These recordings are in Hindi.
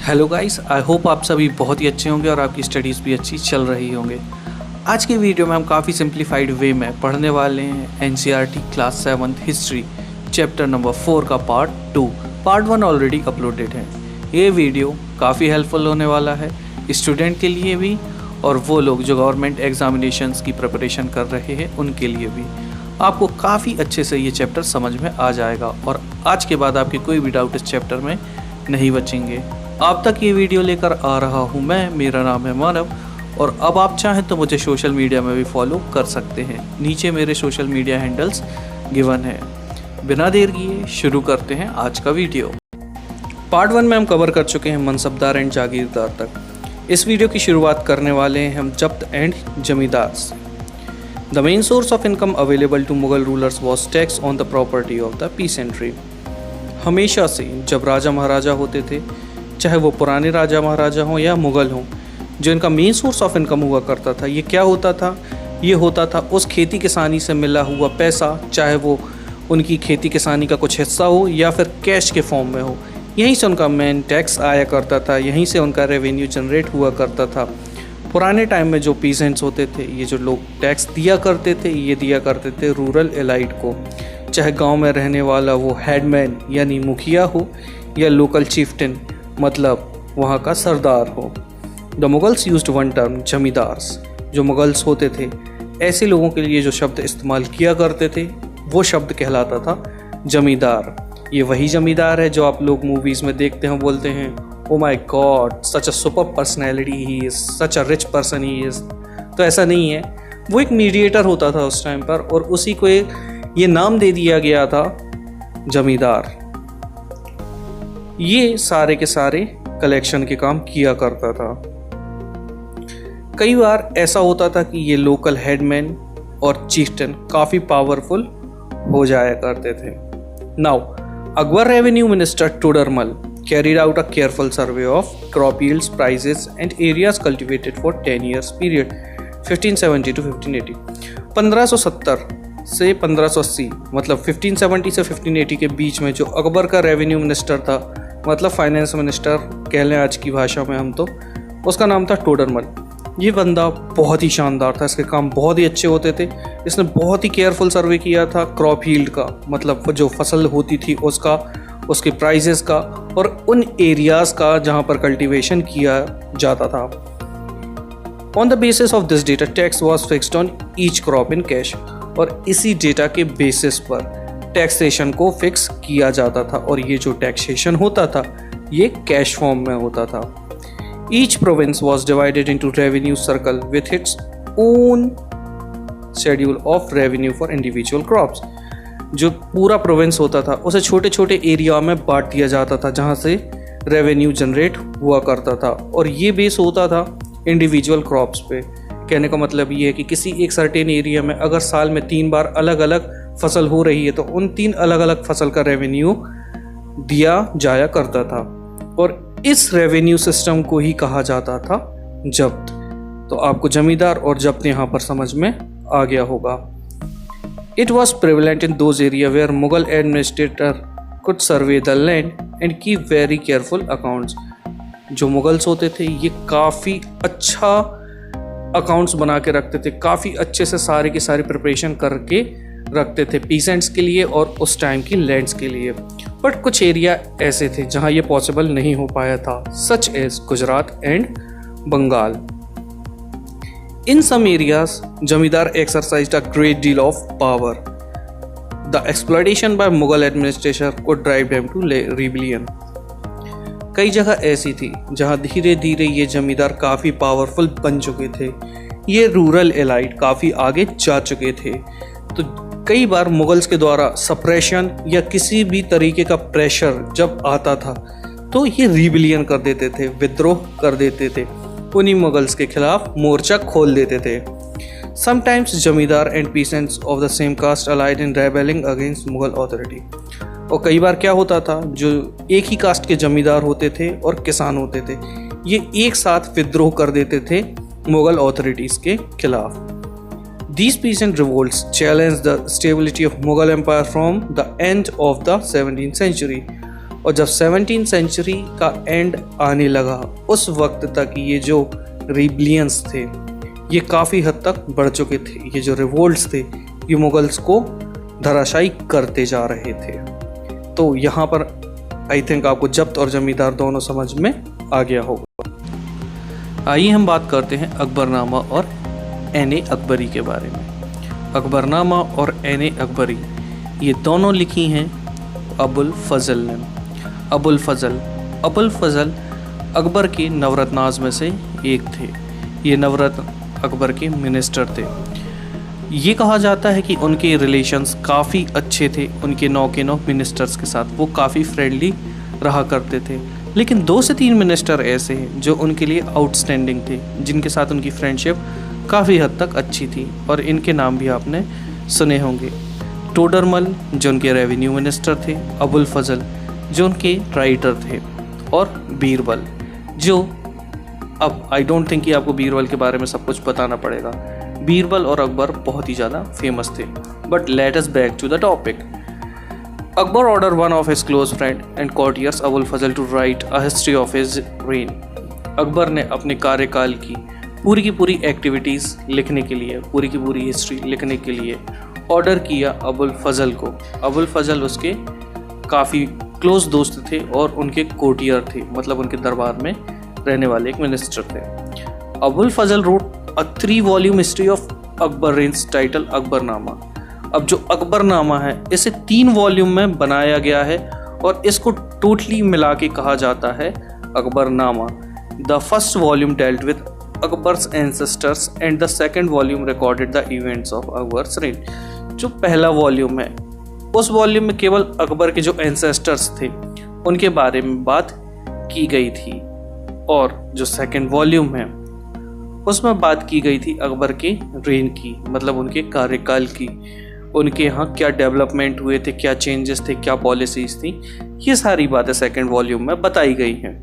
हेलो गाइस, आई होप आप सभी बहुत ही अच्छे होंगे और आपकी स्टडीज़ भी अच्छी चल रही होंगे। आज के वीडियो में हम काफ़ी सिंप्लीफाइड वे में पढ़ने वाले हैं NCERT class 7 history chapter number 4 का पार्ट 2। पार्ट 1 ऑलरेडी अपलोडेड है। ये वीडियो काफ़ी हेल्पफुल होने वाला है स्टूडेंट के लिए भी और वो लोग जो गवर्नमेंट एग्जामिनेशंस की प्रिपरेशन कर रहे हैं उनके लिए भी। आपको काफ़ी अच्छे से ये चैप्टर समझ में आ जाएगा और आज के बाद आपके कोई भी डाउट इस चैप्टर में नहीं बचेंगे। आप तक ये वीडियो लेकर आ रहा हूँ मैं, मेरा नाम है मानव और अब आप चाहें तो मुझे सोशल मीडिया में भी फॉलो कर सकते हैं। नीचे मेरे सोशल मीडिया हैंडल्स गिवन है। बिना देर किए शुरू करते हैं आज का वीडियो। पार्ट 1 में हम कवर कर चुके हैं मनसबदार एंड जागीरदार तक। इस वीडियो की शुरुआत करने वाले हैं हम जब्त एंड जमींदार से। The main source of income available to Mughal rulers was tax on the property of the peasantry. हमेशा से जब राजा महाराजा होते थे, चाहे वो पुराने राजा महाराजा हों या मुग़ल हों, जो इनका मेन सोर्स ऑफ इनकम हुआ करता था, ये क्या होता था? ये होता था उस खेती किसानी से मिला हुआ पैसा, चाहे वो उनकी खेती किसानी का कुछ हिस्सा हो या फिर कैश के फॉर्म में हो। यहीं से उनका मेन टैक्स आया करता था, यहीं से उनका रेवेन्यू जनरेट हुआ करता था। पुराने टाइम में जो पीसेंट्स होते थे, ये जो लोग टैक्स दिया करते थे, ये दिया करते थे रूरल एलाइट को, चाहे गाँव में रहने वाला वो हेडमैन यानी मुखिया हो या लोकल चीफ्टन मतलब वहाँ का सरदार हो। The Mughals used one term zamindars. जो मुगल्स होते थे, ऐसे लोगों के लिए जो शब्द इस्तेमाल किया करते थे वो शब्द कहलाता था जमींदार। ये वही जमींदार है जो आप लोग मूवीज़ में देखते हैं, बोलते हैं oh my god such a super personality he is, such a rich person he is. तो ऐसा नहीं है, वो एक मीडिएटर होता था उस टाइम पर और उसी को ये नाम दे दिया गया था जमींदार। ये सारे के सारे कलेक्शन के काम किया करता था। कई बार ऐसा होता था कि ये लोकल हेडमैन और चीफ्टन काफ़ी पावरफुल हो जाया करते थे। Now Akbar revenue minister Todarmal carried out a careful survey of crop yields, prices and areas cultivated for 10 years period 1570 to 1580। 1570 से 1580 मतलब 1570 से 1580 के बीच में जो अकबर का रेवेन्यू मिनिस्टर था, मतलब फाइनेंस मिनिस्टर कह लें आज की भाषा में हम, तो उसका नाम था टोडरमल। ये बंदा बहुत ही शानदार था, इसके काम बहुत ही अच्छे होते थे। इसने बहुत ही केयरफुल सर्वे किया था क्रॉप यील्ड का, मतलब जो फसल होती थी उसका, उसके प्राइसेस का और उन एरियाज़ का जहाँ पर कल्टीवेशन किया जाता था। On the basis of this data tax was fixed on each crop in cash. और इसी डेटा के बेसिस पर टैक्सेशन को फिक्स किया जाता था और ये जो टैक्सेशन होता था ये कैश फॉर्म में होता था। Each province was divided into revenue circle with its own schedule of revenue for individual crops. जो पूरा प्रोविंस होता था उसे छोटे छोटे एरिया में बांट दिया जाता था जहाँ से रेवेन्यू जनरेट हुआ करता था और ये बेस होता था इंडिविजुअल क्रॉप्स पे। कहने का मतलब ये है कि किसी एक सर्टेन एरिया में अगर साल में 3 बार अलग अलग फसल हो रही है तो उन 3 अलग अलग फसल का रेवेन्यू दिया जाया करता था और इस रेवेन्यू सिस्टम को ही कहा जाता था जब्त। तो आपको जमींदार और जब्त यहाँ पर समझ में आ गया होगा। It was prevalent in those area where Mughal administrator could survey the land and keep very careful accounts. जो मुगल्स होते थे ये काफ़ी अच्छा अकाउंट्स बना के रखते थे, काफ़ी अच्छे से सारे की सारी प्रिपरेशन करके रखते थे पीसेंट्स के लिए और उस टाइम की लैंड्स के लिए। बट कुछ एरिया ऐसे थे जहां ये पॉसिबल नहीं हो पाया था, such as Gujarat and Bengal. In some areas zamindar exercised a great deal of power. The exploitation by Mughal administration को ड्राइव देम टू रिबेलियन। कई जगह ऐसी थी जहां धीरे धीरे ये जमींदार काफ़ी पावरफुल बन चुके थे, ये रूरल एलाइट काफ़ी आगे जा चुके थे। तो कई बार मुगल्स के द्वारा सप्रेशन या किसी भी तरीके का प्रेशर जब आता था तो ये रिबेलियन कर देते थे, विद्रोह कर देते थे, उन्हीं मुगल्स के खिलाफ मोर्चा खोल देते थे। Sometimes zamindar and peasants of the same caste allied in rebelling against Mughal authority. और कई बार क्या होता था, जो एक ही कास्ट के जमींदार होते थे और किसान होते थे, ये एक साथ विद्रोह कर देते थे मुगल अथॉरिटीज़ के खिलाफ। These peasant revolts challenged the stability of Mughal Empire from the end of the 17th century। और जब 17th सेंचुरी का एंड आने लगा उस वक्त तक ये जो रिबलियंस थे ये काफ़ी हद तक बढ़ चुके थे। ये जो रिवोल्ट्स थे ये मुगल्स को धराशायी करते जा रहे थे। तो यहाँ पर आई थिंक आपको जब्त और जमींदार दोनों समझ में आ गया होगा। आइए हम बात करते हैं अकबरनामा और ऐन अकबरी के बारे में। अकबरनामा और ऐन अकबरी ये दोनों लिखी हैं अबुल फजल ने। अबुल फजल अकबर के नवरत्नाज में से एक थे। ये नवरत्न अकबर के मिनिस्टर थे। ये कहा जाता है कि उनके रिलेशंस काफ़ी अच्छे थे उनके 9 के 9 मिनिस्टर्स के साथ। वो काफ़ी फ्रेंडली रहा करते थे। लेकिन 2 से 3 मिनिस्टर ऐसे हैं जो उनके लिए आउटस्टैंडिंग थे, जिनके साथ उनकी फ्रेंडशिप काफ़ी हद तक अच्छी थी और इनके नाम भी आपने सुने होंगे। टोडरमल जो उनके रेवेन्यू मिनिस्टर थे, अबुल फजल जो उनके राइटर थे, और बीरबल जो, अब आई डोंट थिंक कि आपको बीरबल के बारे में सब कुछ बताना पड़ेगा। बीरबल और अकबर बहुत ही ज़्यादा फेमस थे। But let us back to the topic. Akbar order one of his close friend and courtiers Abul Fazal to write a history of his reign. Akbar ने अपने कार्यकाल की पूरी एक्टिविटीज़ लिखने के लिए, पूरी की पूरी हिस्ट्री लिखने के लिए ऑर्डर किया अबुल फजल को। अबुल फजल उसके काफ़ी क्लोज दोस्त थे और उनके कोर्टियर थे, मतलब उनके दरबार में रहने वाले एक मिनिस्टर थे। Abul Fazal wrote a 3 volume history of Akbar reigns title Akbarnama. अब जो अकबरनामा है इसे 3 वॉल्यूम में बनाया गया है और इसको टोटली मिला के कहा जाता है Akbarnama. The first volume dealt with Akbar's ancestors and the second volume recorded the events of Akbar's rain. जो पहला वॉल्यूम है उस वॉल्यूम में केवल अकबर के जो एंसेस्टर्स थे उनके बारे में बात की गई थी, और जो सेकेंड वॉल्यूम है उसमें बात की गई थी अकबर के रेन की, मतलब उनके कार्यकाल की। उनके यहाँ क्या डेवलपमेंट हुए थे, क्या चेंजेस थे, क्या पॉलिसीज थी, ये सारी बातें सेकेंड वॉल्यूम में बताई गई हैं।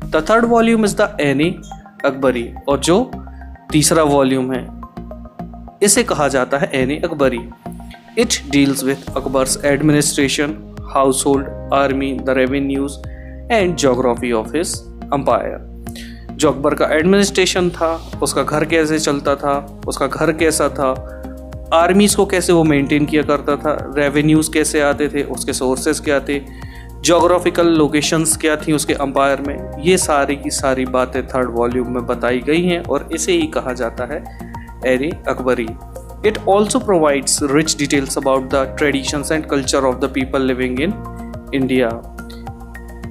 The third volume is the Ain Akbari, और जो तीसरा वॉल्यूम है इसे कहा जाता है Ain Akbari. It deals with Akbar's administration, household, army, the revenues and geography of his empire. जो अकबर का एडमिनिस्ट्रेशन था, उसका घर कैसे चलता था, उसका घर कैसा था, आर्मीज को कैसे वो मेंटेन किया करता था, रेवेन्यूज कैसे आते थे, उसके सोर्सेज क्या थे, जोग्राफिकल लोकेशंस क्या थी उसके एम्पायर में, ये सारी की सारी बातें थर्ड वॉल्यूम में बताई गई हैं और इसे ही कहा जाता है Ain Akbari. It also provides rich details about the traditions and culture of the people living in India.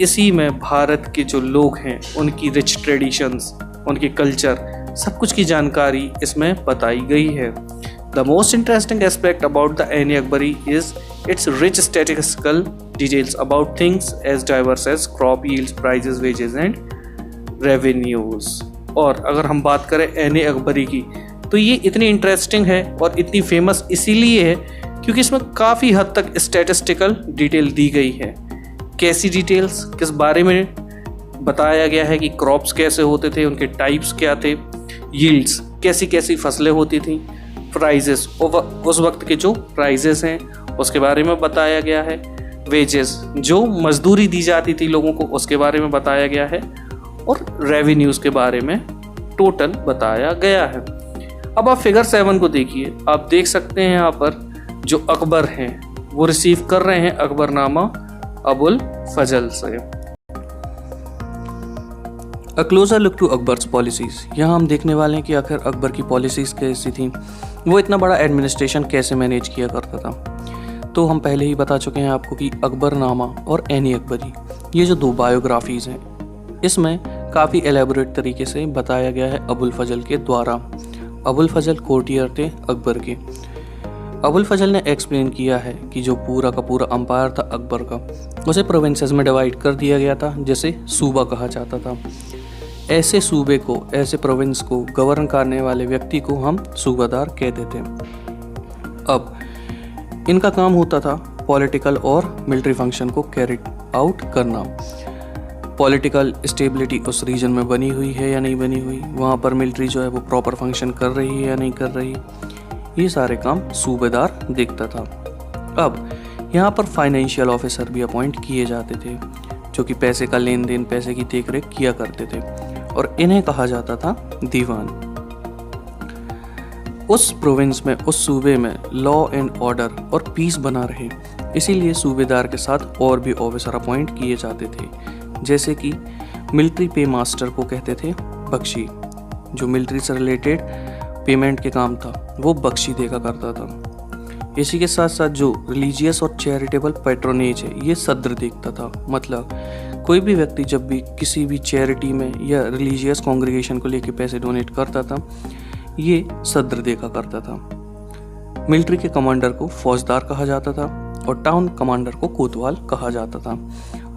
इसी में भारत के जो लोग हैं उनकी रिच ट्रेडिशंस, उनके कल्चर, सब कुछ की जानकारी इसमें बताई गई है। The most interesting aspect about the an Akbari is its rich statistical details about things as diverse as crop yields, prices, wages and revenues. और अगर हम बात करें ऐन अकबरी की तो ये इतनी इंटरेस्टिंग है और इतनी फेमस इसीलिए है क्योंकि इसमें काफ़ी हद तक स्टैटिस्टिकल डिटेल दी गई है। कैसी डिटेल्स, किस बारे में बताया गया है कि क्रॉप्स कैसे होते थे, उनके टाइप्स क्या थे, यील्ड्स कैसी कैसी फसलें होती थी, प्राइजेस उस वक्त के जो प्राइजेस हैं उसके बारे में बताया गया है, वेजेस जो मजदूरी दी जाती थी लोगों को उसके बारे में बताया गया है, और रेवेन्यूज़ के बारे में टोटल बताया गया है। अब आप फिगर 7 को देखिए, आप देख सकते हैं यहाँ पर जो अकबर हैं वो रिसीव कर रहे हैं अकबरनामा अबुल फजल से। A closer look to Akbar's policies. यहाँ हम देखने वाले हैं कि आखिर अकबर की पॉलिसीज कैसी थी, वो इतना बड़ा एडमिनिस्ट्रेशन कैसे मैनेज किया करता था। तो हम पहले ही बता चुके हैं आपको कि अकबरनामा और ऐन अकबरी ये जो 2 बायोग्राफीज़ हैं इसमें काफ़ी एलेबोरेट तरीके से बताया गया है अबुल फजल के द्वारा। अबुल फजल कोर्टियर थे अकबर के। अबुल फजल ने एक्सप्लेन किया है कि जो पूरा का पूरा अम्पायर था अकबर का, उसे प्रोविंसेस में डिवाइड कर दिया गया था, जैसे सूबा कहा जाता था। ऐसे सूबे को, ऐसे प्रोविंस को गवर्न करने वाले व्यक्ति को हम सूबादार कहते थे। अब इनका काम होता था पॉलिटिकल और मिलिट्री फंक्शन को कैरी आउट करना। पॉलिटिकल स्टेबिलिटी उस रीजन में बनी हुई है या नहीं बनी हुई, वहाँ पर मिलिट्री जो है वो प्रॉपर फंक्शन कर रही है या नहीं कर रही, ये सारे काम सूबेदार देखता था। अब यहाँ पर फाइनेंशियल ऑफिसर भी अपॉइंट किए जाते थे। जो कि पैसे का लेन देन, पैसे की देख रेख किया करते थे, और इन्हें कहा जाता था दीवान। उस प्रोविंस में, उस सूबे में लॉ एंड ऑर्डर और पीस बना रहे, इसीलिए सूबेदार के साथ और भी ऑफिसर अपॉइंट किए जाते थे, जैसे कि मिलिट्री पे मास्टर को कहते थे बख्शी, जो मिलिट्री से रिलेटेड पेमेंट के काम था वो बख्शी देगा करता था। इसी के साथ साथ जो रिलीजियस और चैरिटेबल पैट्रोनेज है ये सद्र देखता था। मतलब कोई भी व्यक्ति जब भी किसी भी चैरिटी में या रिलीजियस कॉन्ग्रीगेशन को लेके पैसे डोनेट करता था, ये सद्र देखा करता था। मिलिट्री के कमांडर को फौजदार कहा जाता था और टाउन कमांडर को कोतवाल कहा जाता था।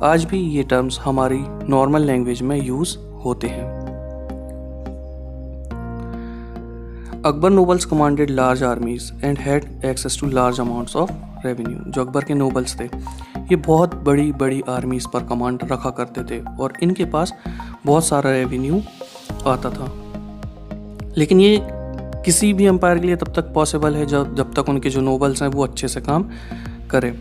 आज भी ये टर्म्स हमारी नॉर्मल लैंग्वेज में यूज होते हैं। Akbar nobles commanded large armies and had access to large amounts of revenue. जो अकबर के नोबल्स थे ये बहुत बड़ी बड़ी आर्मीज पर कमांड रखा करते थे और इनके पास बहुत सारा रेवेन्यू आता था। लेकिन ये किसी भी एम्पायर के लिए तब तक पॉसिबल है जब तक उनके जो नोबल्स हैं वो अच्छे से काम करें।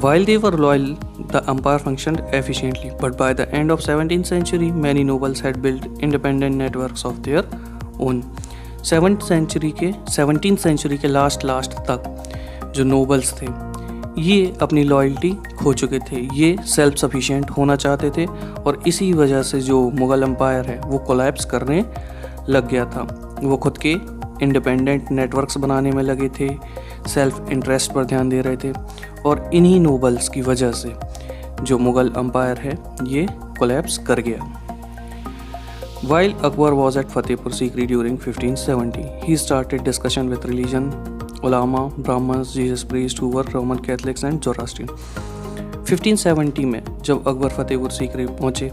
While they were loyal, the empire functioned efficiently, but by the end of 17th century, many nobles had built independent networks of their own. 17th century के लास्ट तक जो नोबल्स थे ये अपनी लॉयल्टी खो चुके थे, ये सेल्फ सफिशिएंट होना चाहते थे और इसी वजह से जो मुग़ल एम्पायर है वो कोलैप्स करने लग गया था। वो खुद के इंडिपेंडेंट नेटवर्क्स बनाने में लगे थे, सेल्फ इंटरेस्ट पर ध्यान दे रहे थे और इन्हीं नोबल्स की वजह से जो मुग़ल एम्पायर है ये कोलैप्स कर गया। While Akbar was at Fatehpur Sikri during 1570, he started discussion with religion, ulama, Brahmins, Jesus priests who were Roman Catholics and Zoroastrian. 1570 में जब अकबर फतेहपुर सीकरी पहुँचे,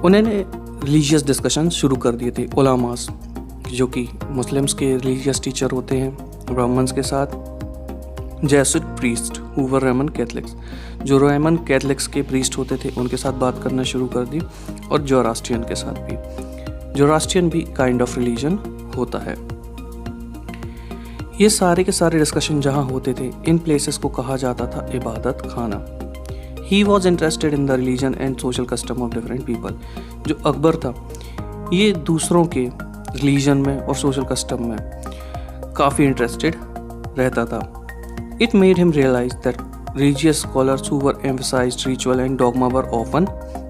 उन्होंने रिलीजियस डिस्कशन शुरू कर दिए थे उलामास, जो कि मुस्लिम्स के रिलीजियस टीचर होते हैं, ब्राह्मण्स के साथ Jesuit priest who were Roman Catholics, जो रोमन कैथलिक्स के प्रीस्ट होते थे उनके साथ बात करना शुरू कर दी, और जोरास्ट्रियन के साथ भी। जोरास्ट्रियन भी काइंड ऑफ रिलीजन होता है। ये सारे के सारे डिस्कशन जहाँ होते थे इन प्लेसेस को कहा जाता था इबादत खाना। He was interested in the religion and social custom of different people. जो अकबर था ये दूसरों के रिलीजन में और सोशल कस्टम में काफ़ी इंटरेस्टेड रहता था। It made him realize that religious scholars who were emphasized ritual and dogma were often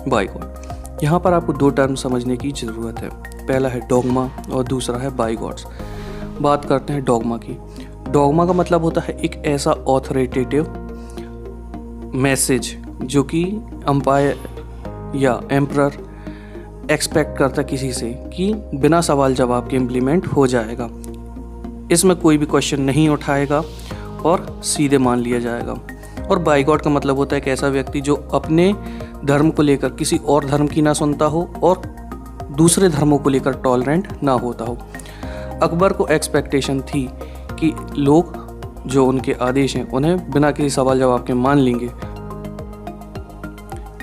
bygone। यहाँ पर आपको दो टर्म समझने की ज़रूरत है, पहला है डॉगमा और दूसरा है बाइगॉड्स। बात करते हैं डॉगमा की। डॉगमा का मतलब होता है एक ऐसा ऑथोरिटेटिव मैसेज जो कि अंपायर या एम्परर एक्सपेक्ट करता किसी से कि बिना सवाल जवाब के इम्प्लीमेंट हो जाएगा, इसमें कोई भी क्वेश्चन नहीं उठाएगा और सीधे मान लिया जाएगा। और बाइगॉड का मतलब होता है एक ऐसा व्यक्ति जो अपने धर्म को लेकर किसी और धर्म की ना सुनता हो और दूसरे धर्मों को लेकर टॉलरेंट ना होता हो। अकबर को एक्सपेक्टेशन थी कि लोग जो उनके आदेश हैं उन्हें बिना किसी सवाल जवाब के मान लेंगे,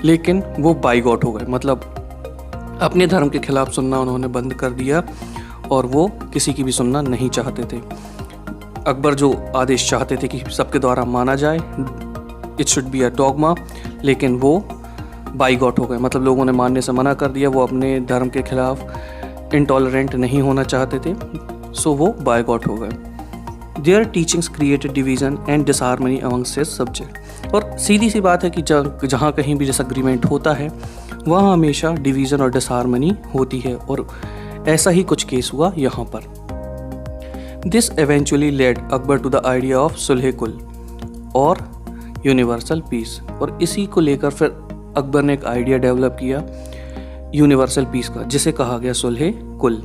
लेकिन वो बाइगॉट हो गए, मतलब अपने धर्म के खिलाफ सुनना उन्होंने बंद कर दिया और वो किसी की भी सुनना नहीं चाहते थे। अकबर जो आदेश चाहते थे कि सबके द्वारा माना जाए, it should be a dogma, लेकिन वो बाइगॉट हो गए, मतलब लोगों ने मानने से मना कर दिया। वो अपने धर्म के खिलाफ इंटॉलरेंट नहीं होना चाहते थे, सो वो बाइगॉट हो गए। Their teachings created division and disharmony amongst his subject. और सीधी सी बात है कि जहाँ कहीं भी डिसएग्रीमेंट होता है वहाँ हमेशा डिवीज़न और डिसहार्मनी होती है, और ऐसा ही कुछ केस हुआ यहाँ पर। This eventually led Akbar to the idea of सुलह-ए-कुल और यूनिवर्सल पीस, और इसी को लेकर फिर अकबर ने एक आइडिया डेवलप किया यूनिवर्सल पीस का, जिसे कहा गया सुलह-ए-कुल।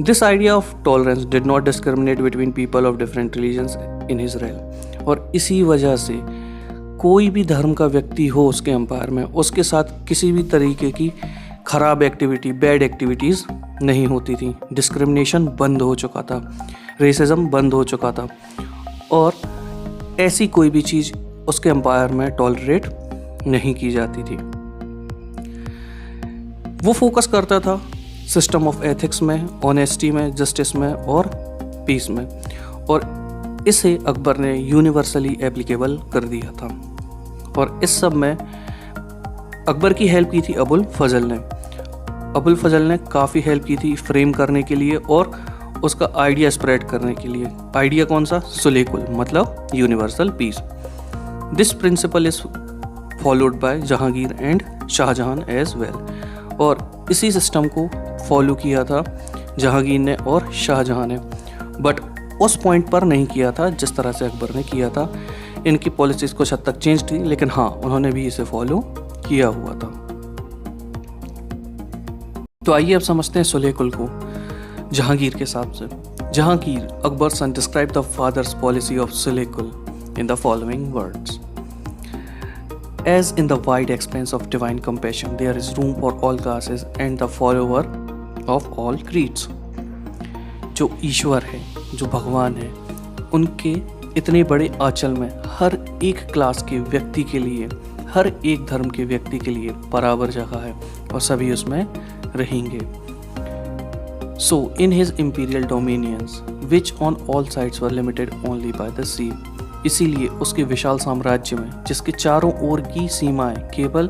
This idea of tolerance did not discriminate between people of different religions in his realm, और इसी वजह से कोई भी धर्म का व्यक्ति हो उसके एम्पायर में, उसके साथ किसी भी तरीके की ख़राब एक्टिविटी, बैड एक्टिविटीज़ नहीं होती थी। डिस्क्रिमिनेशन बंद हो चुका था, रेसिज्म बंद हो चुका था, और ऐसी कोई भी चीज़ उसके एम्पायर में टॉलरेट नहीं की जाती थी। वो फोकस करता था सिस्टम ऑफ एथिक्स में, ऑनेस्टी में, जस्टिस में और पीस में, और इसे अकबर ने यूनिवर्सली एप्लीकेबल कर दिया था। और इस सब में अकबर की हेल्प की थी अबुल फजल ने। अबुल फजल ने काफ़ी हेल्प की थी फ्रेम करने के लिए और उसका आइडिया स्प्रेड करने के लिए। आइडिया कौन सा? सुलेकुल मतलब universal peace. This principle is followed by Jahangir and Shahjahan as well. और इसी सिस्टम को फॉलो किया था जहांगीर ने और शाहजहां ने, बट उस पॉइंट पर नहीं किया था जिस तरह से अकबर ने किया था। इनकी पॉलिसीज़ कुछ हद तक चेंज थी, लेकिन हाँ, उन्होंने भी इसे फॉलो किया हुआ था। तो आइए अब समझते हैं सुलेकुल को जहांगीर के हिसाब से। Jahangir Akbar son describe the father's policy of sulehkul in the following words: as in the wide expanse of divine compassion there is room for all classes and the follower of all creeds। जो ईश्वर है, जो भगवान है, उनके इतने बड़े आंचल में हर एक क्लास के व्यक्ति के लिए, हर एक धर्म के व्यक्ति के लिए बराबर जगह है और सभी उसमें रहेंगे। So in his imperial dominions which on all sides were limited only by the sea, इसीलिए उसके विशाल साम्राज्य में जिसके चारों ओर की सीमाएं केवल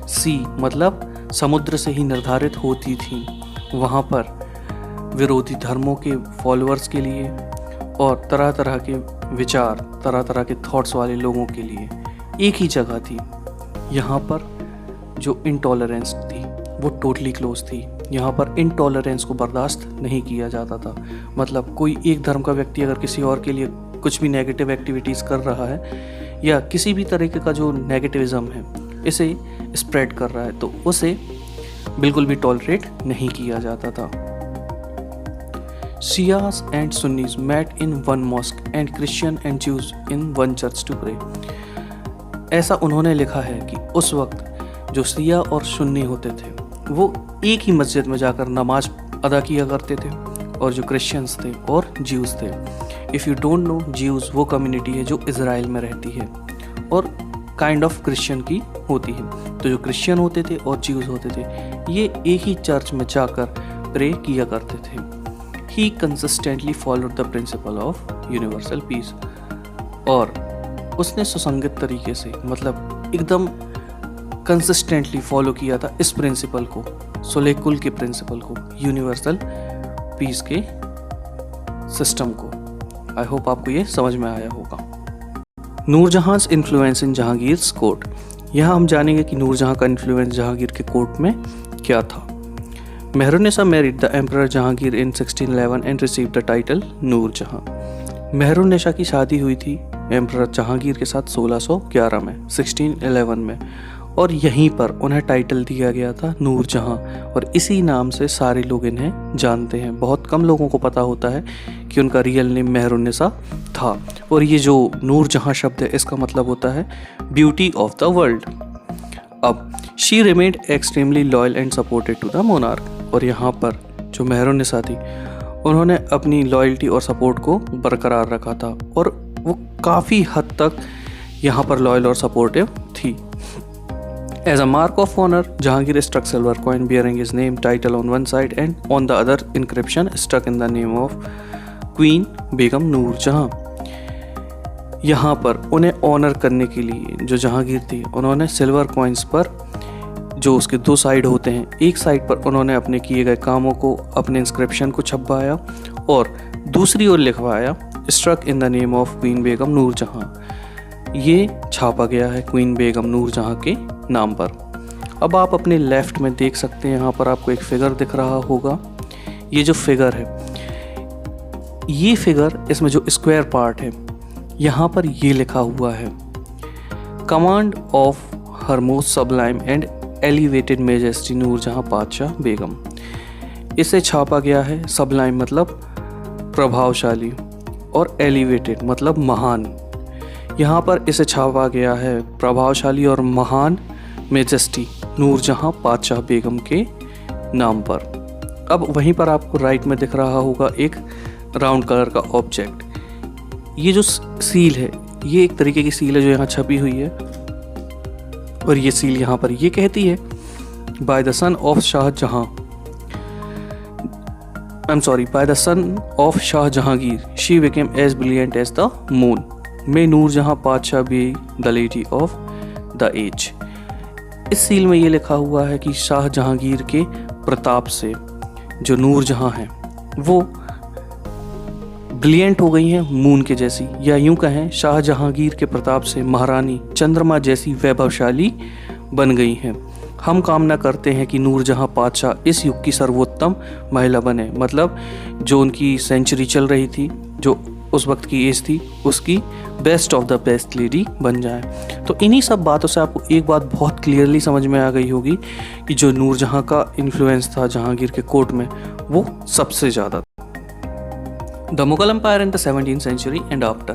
सी मतलब समुद्र से ही निर्धारित होती थीं, वहाँ पर विरोधी धर्मों के फॉलोअर्स के लिए और तरह तरह के विचार, तरह तरह के थॉट्स वाले लोगों के लिए एक ही जगह थी। यहाँ पर जो इंटॉलरेंस थी वो टोटली क्लोज थी। यहाँ पर इंटॉलरेंस को बर्दाश्त नहीं किया जाता था। मतलब कोई एक धर्म का व्यक्ति अगर किसी और के लिए कुछ भी नेगेटिव एक्टिविटीज़ कर रहा है या किसी भी तरीके का जो नेगेटिविज्म है इसे स्प्रेड कर रहा है, तो उसे बिल्कुल भी टॉलरेट नहीं किया जाता था। Shias and Sunnis met in one mosque and Christian and Jews in one church to pray. ऐसा उन्होंने लिखा है कि उस वक्त जो शिया और सुन्नी होते थे वो एक ही मस्जिद में जाकर नमाज अदा किया करते थे, और जो क्रिश्चियंस थे और ज्यूज़ थे। If you don't know, Jews वो कम्युनिटी है जो इज़राइल में रहती है और काइंड ऑफ क्रिश्चियन की होती है। तो जो क्रिश्चियन होते थे और ज्यूज़ होते थे ये एक ही चर्च में जाकर प्रे किया करते थे। He consistently followed the principle of universal peace. और उसने सुसंगत तरीके से मतलब एकदम कंसिस्टेंटली फॉलो किया था इस प्रिंसिपल को, सुलेकुल के प्रिंसिपल को, यूनिवर्सल पीस के सिस्टम को। आई होप आपको ये समझ में आया होगा। नूरजहां's इन्फ्लुएंस इन जहांगीर्स कोर्ट। यहाँ हम जानेंगे कि नूरजहां का इन्फ्लुएंस जहांगीर के कोर्ट में क्या था। Mehrunnisa married the emperor Jahangir in 1611 and received the title Noorjahan. Mehrunnisa की शादी हुई थी एम्परर जहांगीर के साथ 1611 में, 1611 में, और यहीं पर उन्हें टाइटल दिया गया था नूरजहां, और इसी नाम से सारे लोग इन्हें जानते हैं। बहुत कम लोगों को पता होता है कि उनका रियल नेम मेहरुन्निसा था। और ये जो नूरजहां शब्द है इसका मतलब होता है ब्यूटी ऑफ द वर्ल्ड। अब she remained extremely loyal and supported to the monarch. और यहाँ पर जो मेहरुन्निसा थी उन्होंने अपनी लॉयल्टी और सपोर्ट को बरकरार रखा था और वो काफ़ी हद तक यहाँ पर लॉयल और सपोर्टिव थी। As a mark of honor, Jahangir struck silver coin bearing his name title on one side and on the other inscription stuck in the name of Queen Begum Noor Jahan। यहाँ पर उन्हें ऑनर करने के लिए जो जहांगीर थी उन्होंने सिल्वर कॉइन्स पर जो उसके दो साइड होते हैं, एक साइड पर उन्होंने अपने किए गए कामों को, अपने इंस्क्रिप्शन को छपवाया और दूसरी ओर लिखवाया struck in the name of queen Begum Noor Jahan. ये छापा गया है क्वीन बेगम नूर जहाँ के नाम पर। अब आप अपने लेफ्ट में देख सकते हैं, यहाँ पर आपको एक फिगर दिख रहा होगा। ये जो फिगर है, ये फिगर, इसमें जो स्क्वायर पार्ट है यहाँ पर ये लिखा हुआ है command of her most sublime and elevated majesty Noor Jahan Badshah बेगम। इसे छापा गया है, सबलाइम मतलब प्रभावशाली और एलिवेटेड मतलब महान। यहाँ पर इसे छापा गया है प्रभावशाली और महान मेजेस्टी नूरजहां बादशाह बेगम के नाम पर। अब वहीं पर आपको राइट में दिख रहा होगा एक राउंड कलर का ऑब्जेक्ट। ये जो सील है ये एक तरीके की सील है जो यहाँ छपी हुई है, और ये सील यहाँ पर ये कहती है by the son of Shahjahan, by the son of Shah Jahangir she became as brilliant as the moon. May Noorjahan Badshah be the lady of the age. इस सील में ये लिखा हुआ है कि शाह जहांगीर के प्रताप से जो नूरजहां हैं वो ब्रिलियंट हो गई हैं मून के जैसी, या यूं कहें शाह जहांगीर के प्रताप से महारानी चंद्रमा जैसी वैभवशाली बन गई हैं। हम कामना करते हैं कि नूरजहां पातशाह इस युग की सर्वोत्तम महिला बने, मतलब जो उनकी सेंचुरी चल रही थी, जो उस वक्त की एज थी, उसकी best of the best lady बन जाए। तो इन्हीं सब बातों से आपको एक बात बहुत क्लियरली समझ में आ गई होगी कि जो नूरजहां का इन्फ्लुएंस था जहांगीर के कोर्ट में वो सबसे ज़्यादा था। The Mughal empire in the 17th century and after.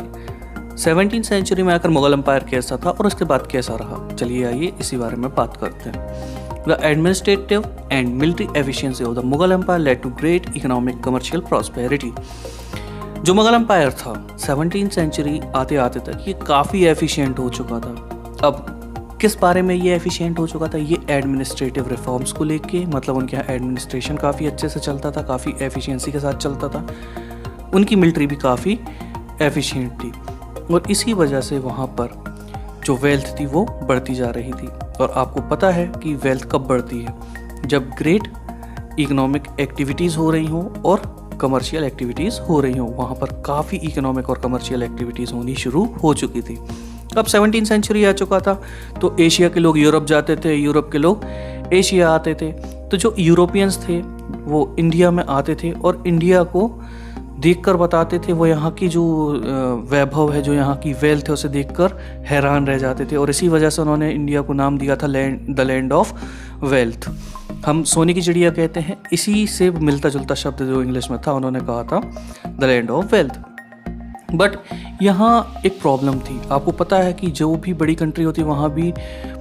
17th century में आकर मुगल एम्पायर कैसा था और उसके बाद कैसा रहा, चलिए आइए इसी बारे में बात करते हैं। The administrative and military efficiency of the Mughal empire led to great economic commercial prosperity. जो मुगल एम्पायर था 17th सेंचुरी आते आते तक ये काफ़ी एफिशिएंट हो चुका था। अब किस बारे में ये एफिशिएंट हो चुका था, ये एडमिनिस्ट्रेटिव रिफॉर्म्स को लेके, मतलब उनके यहाँ एडमिनिस्ट्रेशन काफ़ी अच्छे से चलता था, काफ़ी एफिशिएंसी के साथ चलता था, उनकी मिलिट्री भी काफ़ी एफिशिएंट थी और इसी वजह से वहाँ पर जो वेल्थ थी वो बढ़ती जा रही थी। और आपको पता है कि वेल्थ कब बढ़ती है, जब ग्रेट इकोनॉमिक एक्टिविटीज़ हो रही हों और कमर्शियल एक्टिविटीज़ हो रही हों। वहाँ पर काफ़ी इकोनॉमिक और कमर्शियल एक्टिविटीज़ होनी शुरू हो चुकी थी। अब 17th सेंचुरी आ चुका था तो एशिया के लोग यूरोप जाते थे, यूरोप के लोग एशिया आते थे। तो जो यूरोपियंस थे वो इंडिया में आते थे और इंडिया को देखकर बताते थे, वो यहाँ की जो वैभव है, जो यहाँ की वेल्थ है, उसे देखकर हैरान रह जाते थे। और इसी वजह से उन्होंने इंडिया को नाम दिया था द लैंड ऑफ वेल्थ। हम सोने की चिड़िया कहते हैं, इसी से मिलता जुलता शब्द जो इंग्लिश में था उन्होंने कहा था the land of wealth. But यहाँ एक प्रॉब्लम थी। आपको पता है कि जो भी बड़ी कंट्री होती है वहाँ भी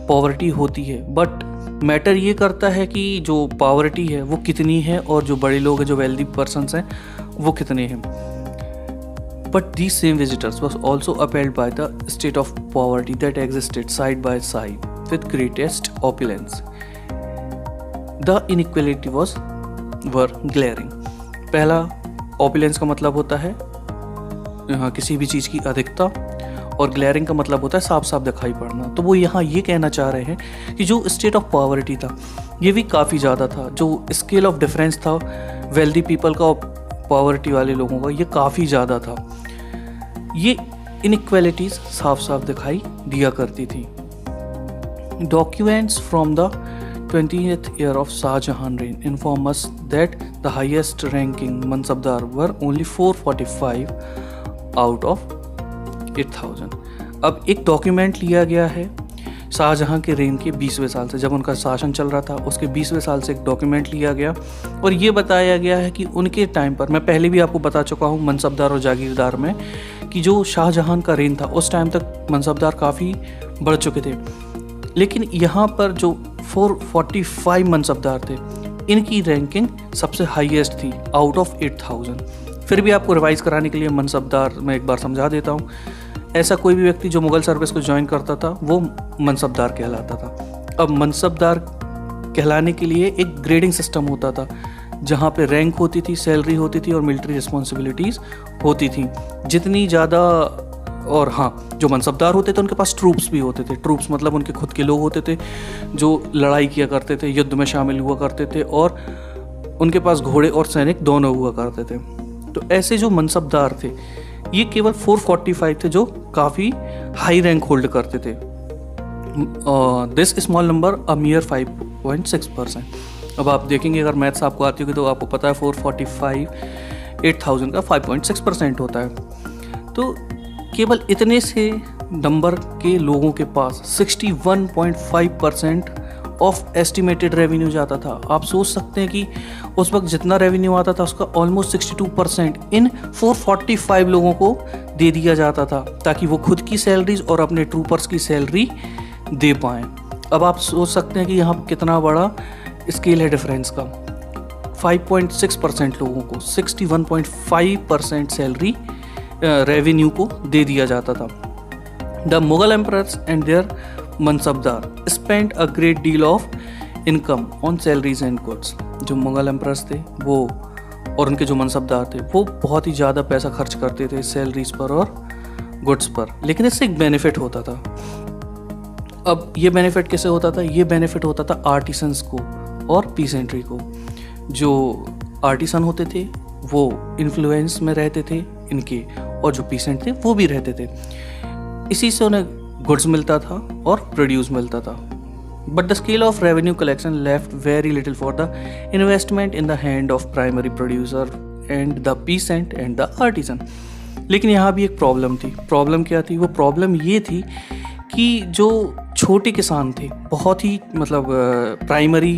पॉवर्टी होती है, बट मैटर ये करता है कि जो पॉवर्टी है वो कितनी है और जो बड़े लोग हैं, जो वेल्दी पर्सनस हैं, वो कितने हैं। But these same visitors was also upheld by the state of poverty that existed side by side with greatest opulence. The inequality were glaring. पहला, ऑपुलेंस का मतलब होता है यहाँ किसी भी चीज़ की अधिकता, और ग्लेरिंग का मतलब होता है साफ साफ दिखाई पड़ना। तो वो यहाँ ये कहना चाह रहे हैं कि जो स्टेट ऑफ पॉवर्टी था ये भी काफ़ी ज़्यादा था, जो स्केल ऑफ डिफरेंस था वेल्दी पीपल का और पॉवर्टी वाले लोगों का, ये काफ़ी ज़्यादा था। ये इनइक्वालिटीज़ साफ साफ दिखाई दिया करती थी। Documents from the 20th year of Shahjahan reign inform us that the highest ranking Mansabdar were only 445 out of 8000। अब एक डॉक्यूमेंट लिया गया है शाहजहां के रेन के 20वें साल से, जब उनका शासन चल रहा था उसके 20वें साल से एक डॉक्यूमेंट लिया गया और ये बताया गया है कि उनके टाइम पर, मैं पहले भी आपको बता चुका हूँ मनसबदार और जागीरदार में, कि जो शाहजहां का रेन था उस टाइम तक मनसबदार काफ़ी बढ़ चुके थे, लेकिन यहाँ पर जो 445 मनसबदार थे इनकी रैंकिंग सबसे हाईएस्ट थी आउट ऑफ 8000। फिर भी आपको रिवाइज कराने के लिए मनसबदार मैं एक बार समझा देता हूँ। ऐसा कोई भी व्यक्ति जो मुगल सर्विस को ज्वाइन करता था वो मनसबदार कहलाता था। अब मनसबदार कहलाने के लिए एक ग्रेडिंग सिस्टम होता था जहाँ पे रैंक होती थी, सैलरी होती थी और मिलिट्री रिस्पॉन्सिबिलिटीज़ होती थी जितनी ज़्यादा। और हाँ, जो मनसबदार होते थे उनके पास ट्रूप्स भी होते थे। ट्रूप्स मतलब उनके खुद के लोग होते थे जो लड़ाई किया करते थे, युद्ध में शामिल हुआ करते थे, और उनके पास घोड़े और सैनिक दोनों हुआ करते थे। तो ऐसे जो मनसबदार थे ये केवल 445 थे जो काफ़ी हाई रैंक होल्ड करते थे। दिस स्मॉल नंबर अ मियर 5.6%। अब आप देखेंगे, अगर मैथ्स आपको आती होगी तो आपको पता है 445 8000 का 5.6% होता है। तो केवल इतने से नंबर के लोगों के पास 61.5% ऑफ एस्टिमेटेड रेवेन्यू जाता था। आप सोच सकते हैं कि उस वक्त जितना रेवेन्यू आता था उसका ऑलमोस्ट 62% इन 445 लोगों को दे दिया जाता था ताकि वो खुद की सैलरीज और अपने ट्रूपर्स की सैलरी दे पाएँ। अब आप सोच सकते हैं कि यहाँ कितना बड़ा स्केल है डिफरेंस का। 5.6% लोगों को 61.5% सैलरी रेवेन्यू को दे दिया जाता था। The Mughal emperors and their mansabdar spend a great deal of income on salaries and goods. जो मुगल एम्परर्स थे वो और उनके जो मनसबदार थे वो बहुत ही ज़्यादा पैसा खर्च करते थे सैलरीज पर और गुड्स पर, लेकिन इससे एक बेनिफिट होता था। अब ये बेनिफिट कैसे होता था? ये बेनिफिट होता था आर्टिसंस को और पीसेंट्री को। जो आर्टिसन होते थे वो इन्फ्लुएंस में रहते थे इनके, और जो पीसेंट थे वो भी रहते थे। इसी से उन्हें गुड्स मिलता था और प्रोड्यूस मिलता था। But the scale of revenue collection left very little for the investment in the hand of primary producer and the pheasant and the artisan. लेकिन यहाँ भी एक प्रॉब्लम थी। प्रॉब्लम क्या थी? वो प्रॉब्लम ये थी कि जो छोटे किसान थे, बहुत ही मतलब प्राइमरी,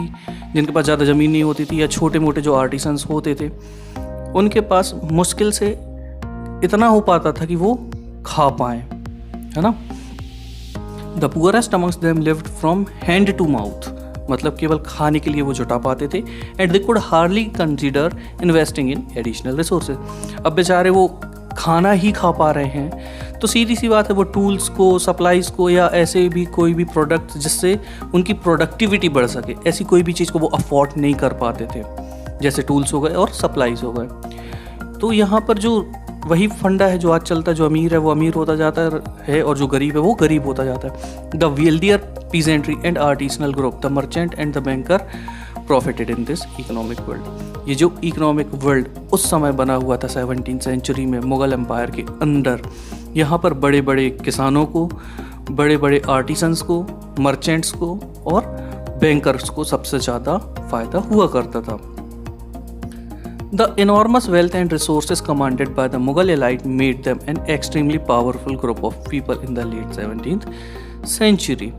जिनके पास ज़्यादा ज़मीन नहीं होती थी, या छोटे मोटे जो आर्टिसंस होते थे, उनके पास मुश्किल से इतना हो पाता था कि वो खा पाएँ, है ना। The poorest amongst them lived from hand to mouth, मतलब केवल खाने के लिए वो जुटा पाते थे। And they could hardly consider investing in additional resources. अब बेचारे वो खाना ही खा पा रहे हैं, तो सीधी सी बात है वो टूल्स को, सप्लाईज़ को, या ऐसे भी कोई भी प्रोडक्ट जिससे उनकी प्रोडक्टिविटी बढ़ सके, ऐसी कोई भी चीज़ को वो अफोर्ड नहीं कर पाते थे, जैसे टूल्स हो गए और सप्लाईज़ हो गए। तो यहाँ पर जो वही फंडा है जो आज चलता है, जो अमीर है वो अमीर होता जाता है और जो गरीब है वो गरीब होता जाता है। The wealthier peasantry and artisanal group, the merchant and the banker profited in this economic world. ये जो इकोनॉमिक वर्ल्ड उस समय बना हुआ था 17th सेंचुरी में मुग़ल एम्पायर के अंदर, यहाँ पर बड़े बड़े किसानों को, बड़े बड़े आर्टिसंस को, मर्चेंट्स को और बैंकर्स को सबसे ज़्यादा फ़ायदा हुआ करता था। The enormous wealth and resources commanded by the Mughal elite made them an extremely powerful group of people in the late 17th century.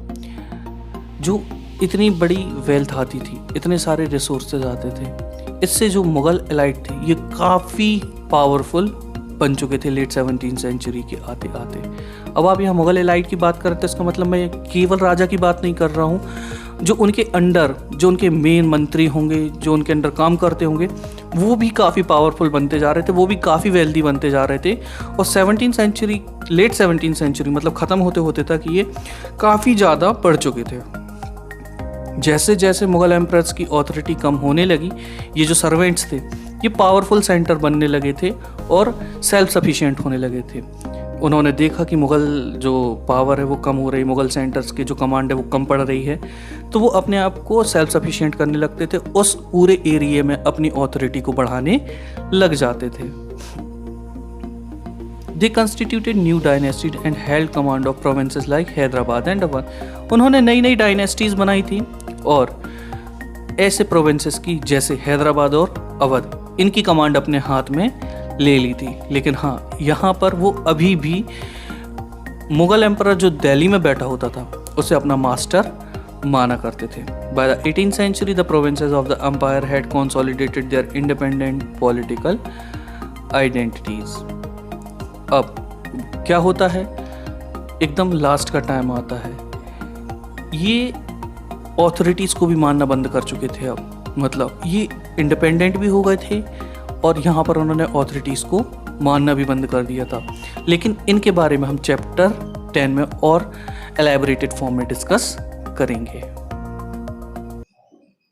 जो इतनी बड़ी वेल्थ आती थी, इतने सारे रिसोर्सेज आते थे, इससे जो मुग़ल एलाइट थे ये काफ़ी पावरफुल बन चुके थे लेट 17th सेंचुरी के आते आते। अब आप यहाँ मुग़ल एलाइट की बात करते हैं, इसका मतलब मैं केवल राजा की बात नहीं कर रहा हूँ। जो उनके अंडर, जो उनके मेन मंत्री होंगे, जो उनके अंडर काम करते होंगे, वो भी काफ़ी पावरफुल बनते जा रहे थे, वो भी काफ़ी वेल्दी बनते जा रहे थे। और 17th century, late 17th century मतलब ख़त्म होते होते तक ये काफ़ी ज़्यादा बढ़ चुके थे। जैसे जैसे मुग़ल एम्परर्स की ऑथोरिटी कम होने लगी, ये जो सर्वेंट्स थे ये पावरफुल सेंटर बनने लगे थे और सेल्फ सफिशिएंट होने लगे थे। उन्होंने देखा कि मुग़ल जो पावर है वो कम हो रही, मुग़ल सेंटर्स की जो कमांड है वो कम पड़ रही है, तो वो अपने आप को सेल्फ सफिशिएंट करने लगते थे, उस पूरे एरिया में अपनी ऑथोरिटी को बढ़ाने लग जाते थे। They constituted new dynasties and held command of provinces like Hyderabad and Awadh. उन्होंने नई नई डायनेस्टीज बनाई थी और ऐसे प्रोविंसेस की जैसे हैदराबाद और अवध, इनकी कमांड अपने हाथ में ले ली थी। लेकिन हाँ, यहाँ पर वो अभी भी मुग़ल एम्परर जो दिल्ली में बैठा होता था उसे अपना मास्टर माना करते थे। By the 18th century the provinces of the empire had consolidated their independent political identities. अब क्या होता है, एकदम लास्ट का टाइम आता है, ये ऑथोरिटीज़ को भी मानना बंद कर चुके थे। अब मतलब ये इंडिपेंडेंट भी हो गए थे और यहाँ पर उन्होंने ऑथोरिटीज़ को मानना भी बंद कर दिया था। लेकिन इनके बारे में हम चैप्टर 10 में और एलैबोरेटेड फॉर्म में डिस्कस करेंगे।